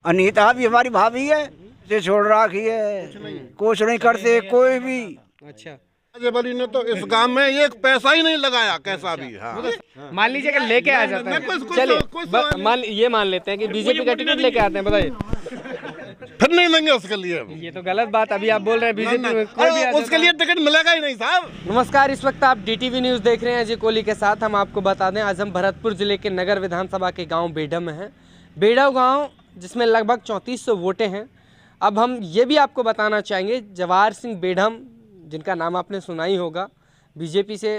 अनीता भी हमारी भाभी है, से छोड़ रखी है, कुछ नहीं करते कोई भी। अच्छा, राजेबली ने तो इस गांव में एक पैसा ही नहीं लगाया, कैसा भी। हाँ, मान लीजिए अगर लेके आ जाता है, चलिए मान लेते हैं कि बीजेपी का टिकट लेके आते हैं, बताइए फिर नहीं देंगे उसके लिए। ये तो गलत बात। अभी आप बोल रहे हैं बीजेपी में कोई भी आ उसके लिए टिकट मिलेगा ही नहीं साहब। नमस्कार, इस वक्त आप डीटीवी न्यूज़ देख रहे हैं अजय कोहली के साथ। हम आपको बता दें, आज हम भरतपुर जिले के नगर विधानसभा के गांव बेढम में हैं। बेढम गांव जिसमें लगभग 3400 वोटें हैं। अब हम ये भी आपको बताना चाहेंगे, जवाहर सिंह बेढम जिनका नाम आपने सुना ही होगा, बीजेपी से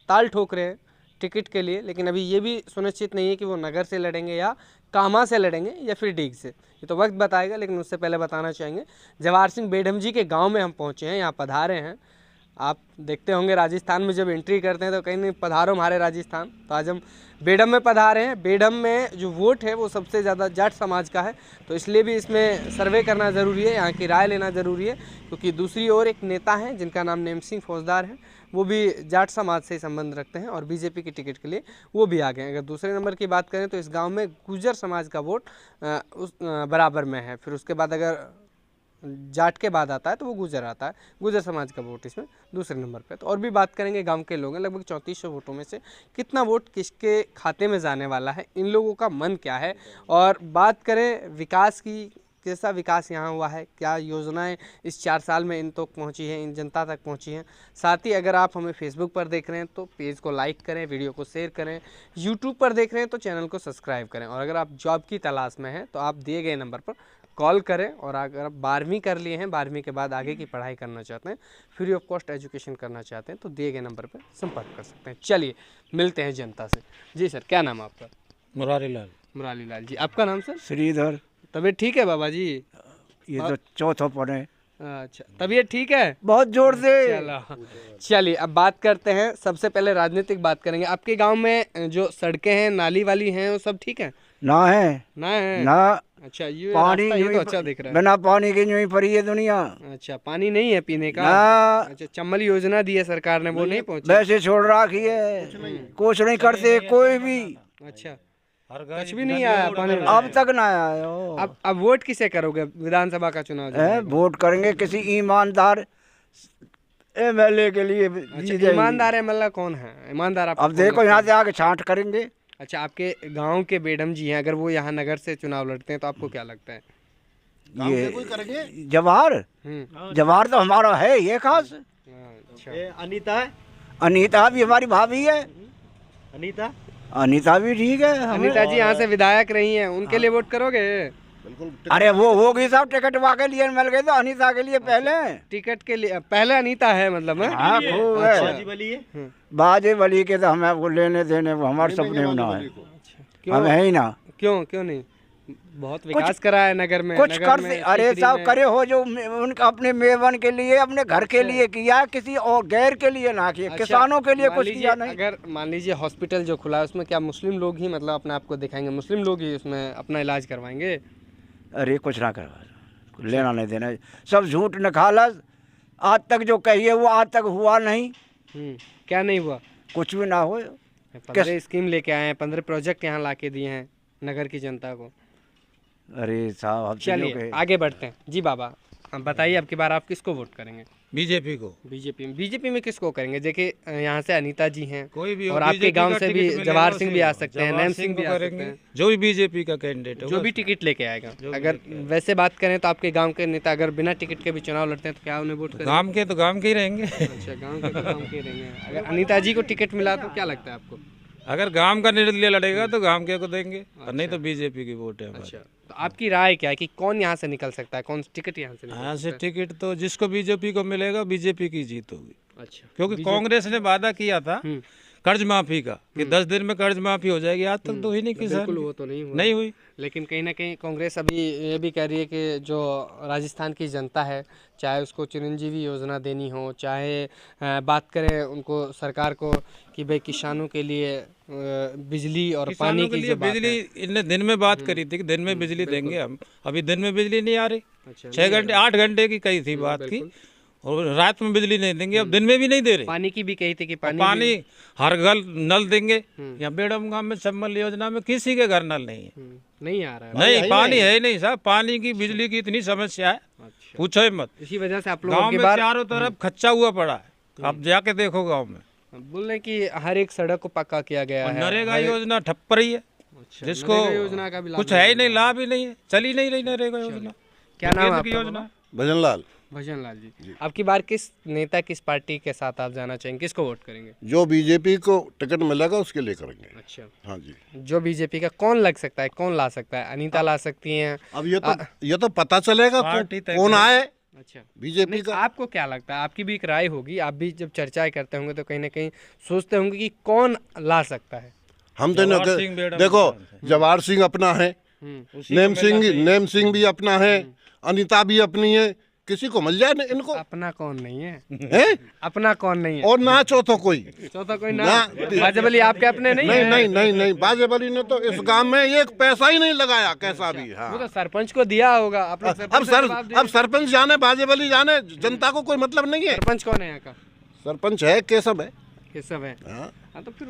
ताल ठोक रहे हैं टिकट के लिए, लेकिन अभी ये भी सुनिश्चित नहीं है कि वो नगर से लड़ेंगे या कामा से लड़ेंगे या फिर डीग से। ये तो वक्त बताएगा, लेकिन उससे पहले बताना चाहेंगे जवाहर सिंह बेढम जी के गांव में हम पहुंचे हैं, यहाँ पधारे हैं। आप देखते होंगे राजस्थान में जब एंट्री करते हैं तो कहीं नहीं पधारो हमारे राजस्थान, तो आज हम बेढम में पधारे हैं। बेढम में जो वोट है वो सबसे ज़्यादा जाट समाज का है, तो इसलिए भी इसमें सर्वे करना ज़रूरी है, यहाँ की राय लेना ज़रूरी है, क्योंकि दूसरी ओर एक नेता हैं जिनका नाम नेम सिंह फौजदार है, वो भी जाट समाज से संबंध रखते हैं और बीजेपी की टिकट के लिए वो भी आ गए हैं। अगर दूसरे नंबर की बात करें तो इस गांव में गुर्जर समाज का वोट उस बराबर में है। फिर उसके बाद अगर जाट के बाद आता है तो वो गुर्जर आता है, गुर्जर समाज का वोट इसमें दूसरे नंबर पे। तो और भी बात करेंगे गांव के लोग हैं, लगभग 3400 वोटों में से कितना वोट किसके खाते में जाने वाला है, इन लोगों का मन क्या है। और बात करें विकास की, कैसा विकास यहाँ हुआ है, क्या योजनाएं इस 4 साल में इन तक पहुँची हैं, इन जनता तक पहुँची हैं। साथ ही अगर आप हमें फेसबुक पर देख रहे हैं तो पेज को लाइक करें, वीडियो को शेयर करें, यूट्यूब पर देख रहे हैं तो चैनल को सब्सक्राइब करें, और अगर आप जॉब की तलाश में हैं तो आप दिए गए नंबर पर कॉल करें। और अगर आप 12वीं कर लिए हैं, 12वीं के बाद आगे की पढ़ाई करना चाहते हैं, फ्री ऑफ कॉस्ट एजुकेशन करना चाहते हैं, तो दिए गए नंबर पर संपर्क कर सकते हैं। चलिए मिलते हैं जनता से। जी सर, क्या नाम है आपका? मुरारी लाल। मुरारी लाल जी, आपका नाम सर? श्रीधर। तबीयत ठीक है बाबा जी? ये तो चौथा पढ़े। अच्छा, तबीयत ठीक है? बहुत जोर से। चलिए अब बात करते हैं, सबसे पहले राजनीतिक बात करेंगे। आपके गांव में जो सड़कें हैं, नाली वाली हैं, वो सब ठीक है? ना है ना। अच्छा, ये पानी रास्ता ये तो अच्छा दिख रहा है। बिना पानी के यूं ही पड़ी है दुनिया। अच्छा, पानी नहीं है पीने का? अच्छा, चम्बल योजना दी है सरकार ने, वो नहीं पहुंची? वैसे छोड़ रखी है, कुछ नहीं करते कोई भी। अच्छा, कुछ भी नहीं आया पानी? अब तक ना आया। अब वोट किसे करोगे विधानसभा का चुनाव? वोट करेंगे किसी ईमानदार एमएलए के लिए। अच्छा, ईमानदार एमएलए कौन है? ईमानदार आप अब देखो यहाँ से आगे छांट करेंगे। अच्छा, आपके गांव के बेढम जी हैं, अगर वो यहाँ नगर से चुनाव लड़ते हैं तो आपको क्या लगता है? ये कोई करेंगे जवाहर तो हमारा है ये खास। अनीता? अनीता भी हमारी भाभी है। अनीता भी ठीक है। अनीता जी यहाँ से विधायक रही हैं, उनके लिए वोट करोगे? अरे वो होगी साहब, टिकट वाके लिए मिल गए तो अनीता के लिए पहले टिकट के लिए पहले अनीता है मतलब है? हाँ, खूब है। बाजे बली के तो हमें वो लेने देने, वो हमारे सपने में ना है, हम है ही ना। क्यों नहीं? बहुत विकास करा है नगर में। कुछ कर, अरे साहब करे हो जो उनका अपने मेवन के लिए, अपने घर के लिए किया, किसी और गैर के लिए ना किया। किसानों के लिए कुछ किया नहीं। अगर मान लीजिए हॉस्पिटल जो खुला है उसमें क्या मुस्लिम लोग ही मतलब अपने आप को दिखाएंगे, मुस्लिम लोग ही उसमें अपना इलाज करवाएंगे? अरे कुछ ना करवा, लेना नहीं देना, सब झूठ निकालस। आज तक जो कहिए वो आज तक हुआ नहीं। क्या नहीं हुआ? कुछ भी ना हो। 15 स्कीम लेके आए हैं, 15 प्रोजेक्ट यहाँ ला के दिए हैं नगर की जनता को। अरे साहब चलिए आगे बढ़ते हैं। जी बाबा, बताइए अब की बार आप किसको वोट करेंगे? बीजेपी को। बीजेपी में किसको करेंगे? देखिए यहाँ से अनीता जी हैं, कोई भी और आपके गांव से भी जवाहर सिंह भी आ सकते हैं, नैम सिंह भी आ सकते हैं, जो भी बीजेपी का कैंडिडेट है, जो भी टिकट लेके आएगा। अगर वैसे बात करें तो आपके गांव के नेता अगर बिना टिकट के भी चुनाव लड़ते हैं तो क्या उन्हें वोट करेंगे? गांव के तो गांव के ही रहेंगे। अच्छा, गाँव के तो गाँव के रहेंगे। अगर अनीता जी को टिकट मिला तो क्या लगता है आपको? अगर गांव का निर्णय लड़ेगा तो गांव के को देंगे, और नहीं तो बीजेपी की वोट है। अच्छा, तो आपकी राय क्या है कि कौन यहाँ से निकल सकता है, कौन टिकट यहाँ से? यहाँ से टिकट तो जिसको बीजेपी को मिलेगा बीजेपी की जीत होगी। अच्छा, क्योंकि कांग्रेस ने वादा किया था कर्ज माफी का कि 10 दिन में कर्ज माफी हो जाएगी, आज तक तो हुई नहीं किसान। बिल्कुल वो तो नहीं हुई। लेकिन कहीं ना कहीं कांग्रेस अभी ये भी कह रही है कि जो राजस्थान की जनता है, चाहे उसको चिरंजीवी योजना देनी हो, चाहे बात करें उनको सरकार को कि भाई किसानों के लिए बिजली और पानी की जो बिजली इनने दिन में बात करी थी कि दिन में बिजली देंगे हम, अभी दिन में बिजली नहीं आ रही। 6 घंटे 8 घंटे की कही थी बात की, और रात में बिजली नहीं देंगे, अब दिन में भी नहीं दे रहे। पानी की भी कही थी कि पानी हर घर नल देंगे। यहाँ बेड़म गांव में सम्मल योजना में किसी के घर नल नहीं है, नहीं आ रहा है। नहीं पानी है ही नहीं साहब। पानी की बिजली की इतनी समस्या है, पूछो ही मत। इसी वजह से आप लोग गांव की में बार चारों तरफ खच्चा हुआ पड़ा है, आप जाके देखो गांव में। बोल रहे हैं कि हर एक सड़क को पक्का किया गया है। नरेगा योजना ठप पर ही है, जिसको नरेगा योजना का भी लाभ कुछ है ही नहीं, लाभ ही नहीं है, चल ही नहीं रही नरेगा योजना। क्या नाम है केंद्र की आपका? योजना भजन लाल। भजन लाल जी, आपकी बार किस नेता किस पार्टी के साथ आप जाना चाहेंगे, किसको वोट करेंगे? जो बीजेपी को टिकट मिलेगा उसके लिए करेंगे। अच्छा, हाँ जी। जो बीजेपी का कौन लग सकता है, कौन ला सकता है? अनीता ला सकती हैं। अब ये तो पता चलेगा पार्टी तय कौन आए अच्छा, बीजेपी नहीं, का। आपको क्या लगता है? आपकी भी एक राय होगी, आप भी जब चर्चाएं करते होंगे तो कहीं ना कहीं सोचते होंगे कि कौन ला सकता है। हम तो जवाहर सिंह बेड़म देखो, जवाहर सिंह अपना है, नेम सिंह भी अपना है, अनीता भी अपनी है, किसी को मिल जाए इनको। अपना कौन नहीं है? हैं? अपना कौन नहीं है? और ना चौथा कोई। चौथा कोई ना? बाजेबली आपके अपने नहीं है? नहीं बाजेबली ने तो इस गांव में एक पैसा ही नहीं लगाया कैसा भी। हाँ। वो तो सरपंच को दिया होगा। आप लोग सरपंच से जवाब दे। अब सरपंच जाने, बाजेबली जाने, जनता को कोई मतलब नहीं है। सरपंच कौन है यहाँ का? सरपंच है केशव है। केशव है। हाँ। हाँ, तो फिर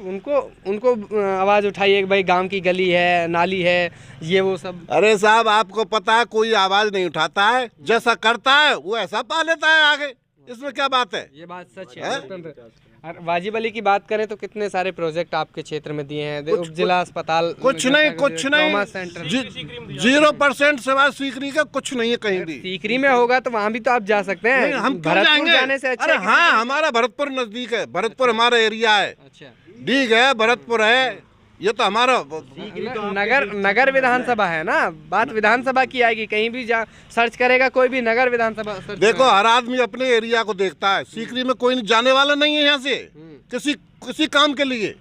उनको आवाज उठाइए कि भाई गांव की गली है, नाली है, ये वो सब। अरे साहब, आपको पता है कोई आवाज नहीं उठाता है, जैसा करता है वो ऐसा पा लेता है आगे। इसमें क्या बात है? ये बात सच है। और वाजिब अली की बात करें तो कितने सारे प्रोजेक्ट आपके क्षेत्र में दिए हैं, उप जिला अस्पताल, कुछ नहीं 0% सिवाय सीकरी का कुछ नहीं है कहीं भी। सीकरी में होगा तो वहाँ भी तो आप जा सकते हैं। नहीं, हम क्यों भरतपुर जाएंगे? जाने से अच्छा अरे है हाँ, हमारा भरतपुर नजदीक है, भरतपुर हमारा एरिया है। अच्छा, डीग है, भरतपुर है, ये तो हमारा नगर विधानसभा है ना। बात विधानसभा की आएगी, कहीं भी जा सर्च करेगा कोई भी नगर विधानसभा सर्च देखो, हर आदमी अपने एरिया को देखता है। सीकरी में कोई जाने वाला नहीं है यहाँ से किसी काम के लिए।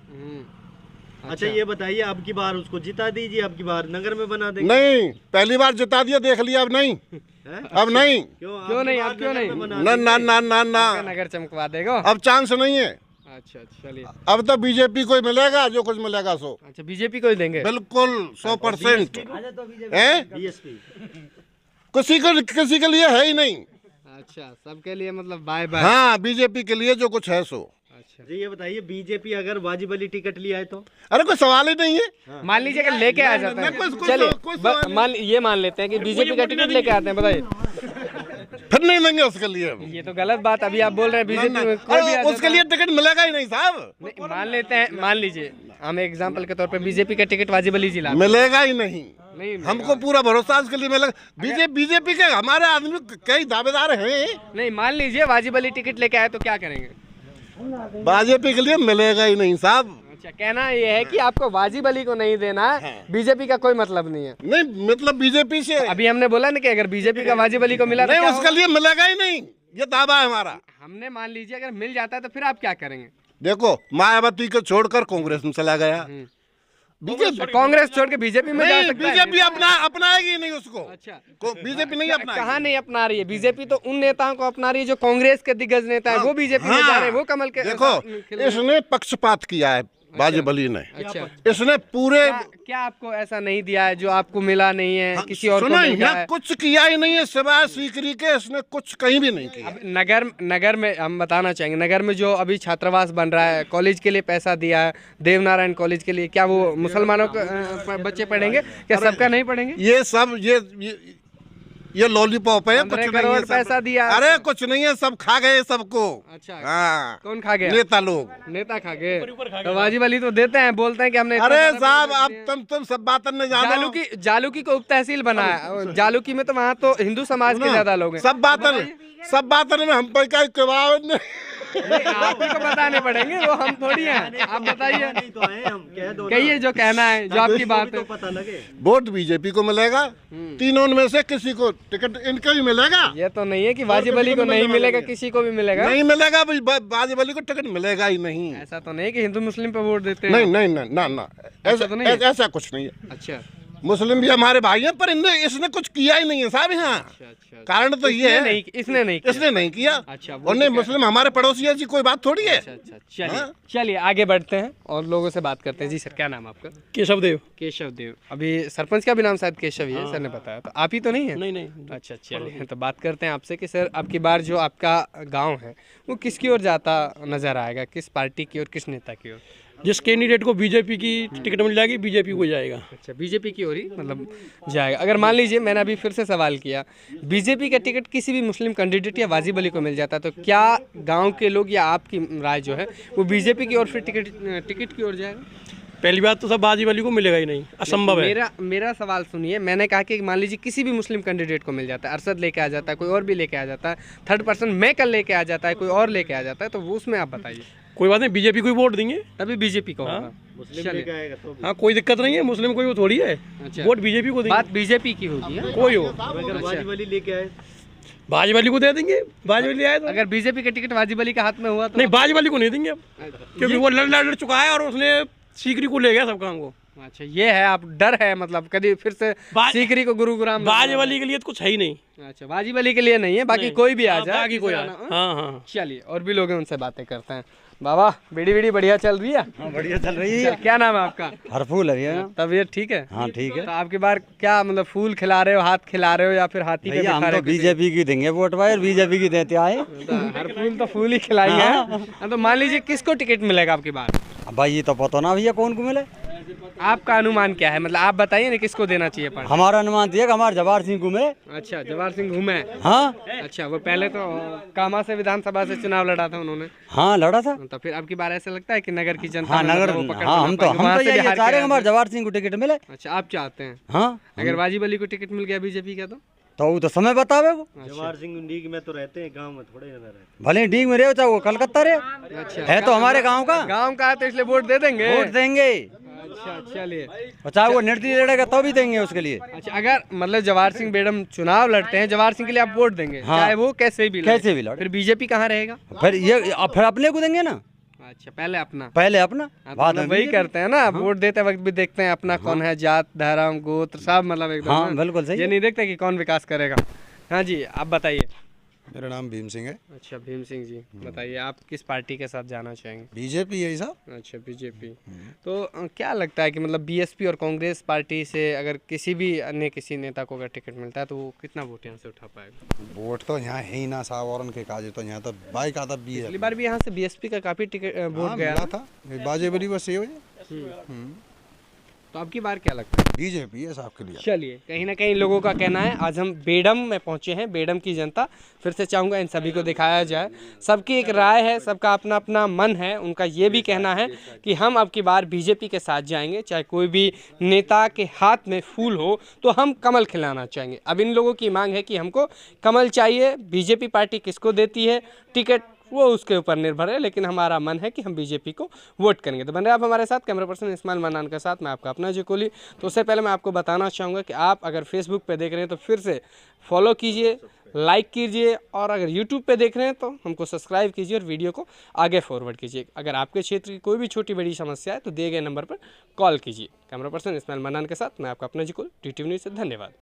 अच्छा, ये बताइए, अब की बार उसको जिता दीजिए, अब की बार नगर में बना देंगे। नहीं, पहली बार जिता दिया, देख लिया, अब नहीं। अब नहीं। क्यों नहीं? अब क्यों नहीं? ना नगर चमकवा देगा। अब चांस नहीं है। अच्छा, चलिए। अब तो बीजेपी को ही मिलेगा, जो कुछ मिलेगा सो। अच्छा, बीजेपी को ही देंगे? बिल्कुल 100%। बीएसपी किसी के लिए है ही नहीं। अच्छा, सबके लिए मतलब बाय बाय। हाँ, बीजेपी के लिए जो कुछ है सो। अच्छा जी, ये बताइए, बीजेपी अगर वाजिब अली टिकट लिया है तो? अरे कोई सवाल ही नहीं है। मान लीजिए अगर लेके आ जाता है, कोई चलिए सवाल ये मान लेते हैं कि बीजेपी का टिकट लेके आते हैं, बताइए फिर नहीं देंगे उसके लिए। ये तो गलत बात। अभी आप बोल रहे हैं बीजेपी में कोई भी आ उसके लिए टिकट मिलेगा ही नहीं साहब। नहीं, मान लेते हैं, मान लीजिए हम एग्जांपल के तौर पे बीजेपी का टिकट वाजिब अली जिला मिलेगा ही नहीं। नहीं, हमको पूरा भरोसा उसके लिए मिलेगा। बीजेपी के हमारे आदमी कई दावेदार हैं। नहीं, मान लीजिए वाजिब अली टिकट लेके आए तो क्या करेंगे? बीजेपी के लिए मिलेगा ही नहीं साहब। अच्छा, कहना ये है कि आपको वाजिब अली को नहीं देना है, बीजेपी का कोई मतलब नहीं है। नहीं, मतलब बीजेपी से अभी हमने बोला ना कि अगर बीजेपी का वाजिब अली को मिला तो नहीं, क्या उसके होगा? लिए मिलेगा ही नहीं, ये दावा है हमारा। हमने मान लीजिए अगर मिल जाता है तो फिर आप क्या करेंगे? देखो, मायावती को छोड़कर कांग्रेस में चला गया। कांग्रेस छोड़ के बीजेपी में जा नहीं, सकता है? बीजेपी अपनाएगी नहीं उसको। अच्छा, बीजेपी नहीं अपनाएगी। कहाँ नहीं अपना रही है? बीजेपी तो उन नेताओं को अपना रही है जो कांग्रेस के दिग्गज नेता है, वो बीजेपी में जा रहे हैं, वो कमल के देखो, इसने पक्षपात किया है वाजिब अली ने। अच्छा, इसने पूरे क्या आपको ऐसा नहीं दिया है जो आपको मिला नहीं है, किसी और को सुनो, मिल गया यहाँ है? कुछ किया ही नहीं है सिवाय सीकरी के। इसने कुछ कहीं भी नहीं किया। अब नगर में हम बताना चाहेंगे, नगर में जो अभी छात्रावास बन रहा है, कॉलेज के लिए पैसा दिया है, देवनारायण कॉलेज के लिए, क्या वो मुसलमानों के बच्चे पढ़ेंगे? क्या सबका नहीं पढ़ेंगे? ये सब ये लॉलीपॉप है, कुछ 15 नहीं करोड़ है सब। पैसा दिया। अरे कुछ नहीं है, सब खा गए सबको। अच्छा, हाँ, कौन खा गया? नेता लोग। नेता खा गए। तो वाजिब अली तो देते हैं, बोलते हैं कि हमने अरे साहब, अब तुम सब बात न जानो। जालूकी को उप तहसील बनाया। जालूकी में तो वहाँ तो हिंदू समाज के ज्यादा लोग हैं। सब बातन में हम पर क्या नहीं। आप ही को बताने पड़ेंगे, वो हम थोड़ी हैं। आप बताइए, नहीं तो आए हम, कह दो ना। कहिए जो कहना है, जो आपकी बात है। तो पता लगे। वोट बीजेपी को मिलेगा, तीनों में से किसी को टिकट इनका ही मिलेगा। ये तो नहीं है कि वाजिब अली को नहीं मिलेगा, किसी को भी मिलेगा। नहीं मिलेगा, वाजिब अली को टिकट मिलेगा ही नहीं। ऐसा तो नहीं कि हिंदू मुस्लिम पे वोट देते हैं। नहीं, ना, ऐसा कुछ नहीं है। अच्छा, मुस्लिम भी हमारे भाई हैं, पर इसने कुछ किया ही नहीं है साहब यहाँ। अच्छा। कारण तो ये है इसने नहीं किया। अच्छा, वो उन्हें तो मुस्लिम हमारे पड़ोसी ऐसी कोई बात थोड़ी है। अच्छा, चलिए आगे बढ़ते हैं और लोगों से बात करते हैं। जी सर, क्या नाम है आपका? केशव देव। अभी सरपंच का भी नाम शायद केशव ही है, सर ने बताया। तो आप ही तो नहीं है? नहीं। अच्छा, चलिए तो बात करते हैं आपसे कि सर आपकी बार जो आपका गाँव है वो किसकी ओर जाता नजर आएगा, किस पार्टी की ओर, किस नेता की ओर? जिस कैंडिडेट को बीजेपी की टिकट मिल जाएगी बीजेपी को जाएगा। अच्छा, बीजेपी की ओर ही मतलब जाएगा। अगर मान लीजिए मैंने अभी फिर से सवाल किया, बीजेपी का टिकट किसी भी मुस्लिम कैंडिडेट या वाजिब अली को मिल जाता है, तो क्या गांव के लोग या आपकी राय जो है वो बीजेपी की ओर फिर टिकट की ओर जाएगा? पहली बात तो सब बाजी वाली को मिलेगा ही नहीं, असंभव है। मेरा सवाल सुनिए, मैंने कहा कि मान लीजिए किसी भी मुस्लिम कैंडिडेट को मिल जाता है, अरशद लेके आ जाता है, कोई और भी लेके आ जाता है, थर्ड पर्सन मैं कल लेके आ जाता है, कोई और लेके आ जाता है, तो वो उसमें आप बताइए। कोई बात नहीं, बीजेपी को ही वोट देंगे, तभी बीजेपी को होगा। हाँ कोई दिक्कत नहीं है, मुस्लिम कोई वो थोड़ी है। अच्छा। वोट बीजेपी को देंगे। बात बीजेपी की होगी। कोई हो अगर बाजी वाली लेके आए, बाजी वाली को दे देंगे, बाजी वाली आए तो। अगर बीजेपी का टिकट वाजिब अली के हाथ में हुआ तो नहीं, बाजी वाली को नहीं देंगे अब, क्योंकि वो लड़ चुका है और उसने सीकरी को ले गया सब काम को। अच्छा, ये है, आप डर है मतलब कभी फिर से सीकरी को गुरुग्राम? बाजी वाली के लिए तो कुछ है ही नहीं। अच्छा, वाजिब अली के लिए नहीं है, बाकी कोई भी आ जाए, बाकी कोई आ। हाँ। चलिए और भी लोग हैं, उनसे बातें करते हैं। बाबा बीड़ी बढ़िया चल रही है? हाँ बढ़िया चल रही है। क्या नाम है आपका? हरफूल है भैया। तबीयत ठीक है? हाँ ठीक है। तो आपकी बार क्या मतलब फूल खिला रहे हो, हाथ खिला रहे हो या फिर हाथी पे भैया हम बिठा तो रहे हो? बीजेपी की देंगे वोट भाई, और बीजेपी की देते आए। हर फूल तो फूल ही खिलाई है। हाँ, तो मान लीजिए किसको टिकट मिलेगा आपकी बार? भाई ये तो पता ना भैया कौन को मिले। आपका अनुमान क्या है, मतलब आप बताइए ना किसको देना चाहिए पार्टी? हमारा अनुमान दिया कि हमारे जवाहर सिंह को मिले। अच्छा, जवाहर सिंह घूमे? हाँ। अच्छा, वो पहले तो कामा से विधानसभा से चुनाव लड़ा था उन्होंने। हाँ लड़ा था। तो फिर अब की बार ऐसा लगता है कि नगर की जनता हाँ नगर, हाँ हम तो यही चाह रहे हैं हमारे जवाहर सिंह को टिकट मिले। अच्छा, आप चाहते हैं? हाँ। अगर वाजिब अली को टिकट मिल गया बीजेपी का तो वो तो समय बतावे वो। जवाहर सिंह लीग में तो रहते हैं, गांव में थोड़े ना रहते। भले डीग में रहे चाहे वो कलकत्ता रहे। अच्छा, है तो हमारे गाँव का है तो इसलिए वोट दे देंगे। वोट देंगे। अच्छा, चलिए। चाहे वो निर्दलीय लड़ेगा तो भी देंगे उसके लिए। अच्छा, अगर मतलब जवाहर सिंह बेगम चुनाव लड़ते हैं, जवाहर सिंह के लिए आप वोट देंगे? हाँ। चाहे वो कैसे भी लड़े। फिर बीजेपी कहाँ रहेगा? फिर अपने को देंगे ना। अच्छा, पहले अपना बाद में वही करते हैं ना। वोट देते वक्त भी देखते हैं अपना कौन है, जात धर्म गोत्र सब मतलब एकदम। हाँ बिल्कुल सही। ये नहीं देखते कि कौन विकास करेगा। हाँ जी, आप बताइए। मेरा नाम भीम सिंह है। अच्छा, भीम सिंह जी, बताइए आप किस पार्टी के साथ जाना चाहेंगे? बीजेपी है साहब। अच्छा, बीजेपी। तो क्या लगता है कि मतलब बीएसपी और कांग्रेस पार्टी से अगर किसी भी अन्य किसी नेता को अगर टिकट मिलता है तो वो कितना वोट यहाँ से उठा पाएगा? वोट तो यहाँ है ही ना साहब, और उनके काज तो यहाँ तो बाइक आता भी है। पिछली बार भी यहाँ से बीएसपी का काफी टिकट वोट गया था, बाजे बड़ी बस ये तो आपकी बार क्या लगता है? बीजेपी है साहब के लिए। चलिए, कहीं ना कहीं लोगों का कहना है। आज हम बेडम में पहुंचे हैं, बेडम की जनता फिर से चाहूँगा इन सभी को दिखाया जाए। सबकी एक राय है, सबका अपना अपना मन है। उनका ये भी कहना है कि हम अब की बार बीजेपी के साथ जाएंगे, चाहे कोई भी नेता के हाथ में फूल हो तो हम कमल खिलाना चाहेंगे। अब इन लोगों की मांग है कि हमको कमल चाहिए। बीजेपी पार्टी किसको देती है टिकट वो उसके ऊपर निर्भर है, लेकिन हमारा मन है कि हम बीजेपी को वोट करेंगे। तो बन रहे आप हमारे साथ, कैमरा पर्सन इस्माइल मन्नान के साथ मैं आपका अपना जी कोहली। तो उससे पहले मैं आपको बताना चाहूँगा कि आप अगर फेसबुक पे देख रहे हैं तो फिर से फॉलो कीजिए, लाइक कीजिए, और अगर यूट्यूब पे देख रहे हैं तो हमको सब्सक्राइब कीजिए और वीडियो को आगे फॉरवर्ड कीजिए। अगर आपके क्षेत्र की कोई भी छोटी बड़ी समस्या है तो दिए गए नंबर पर कॉल कीजिए। कैमरा पर्सन इस्माइल मन्नान के साथ मैं आपका अपना जी कोहली, DTV न्यूज़ से। धन्यवाद।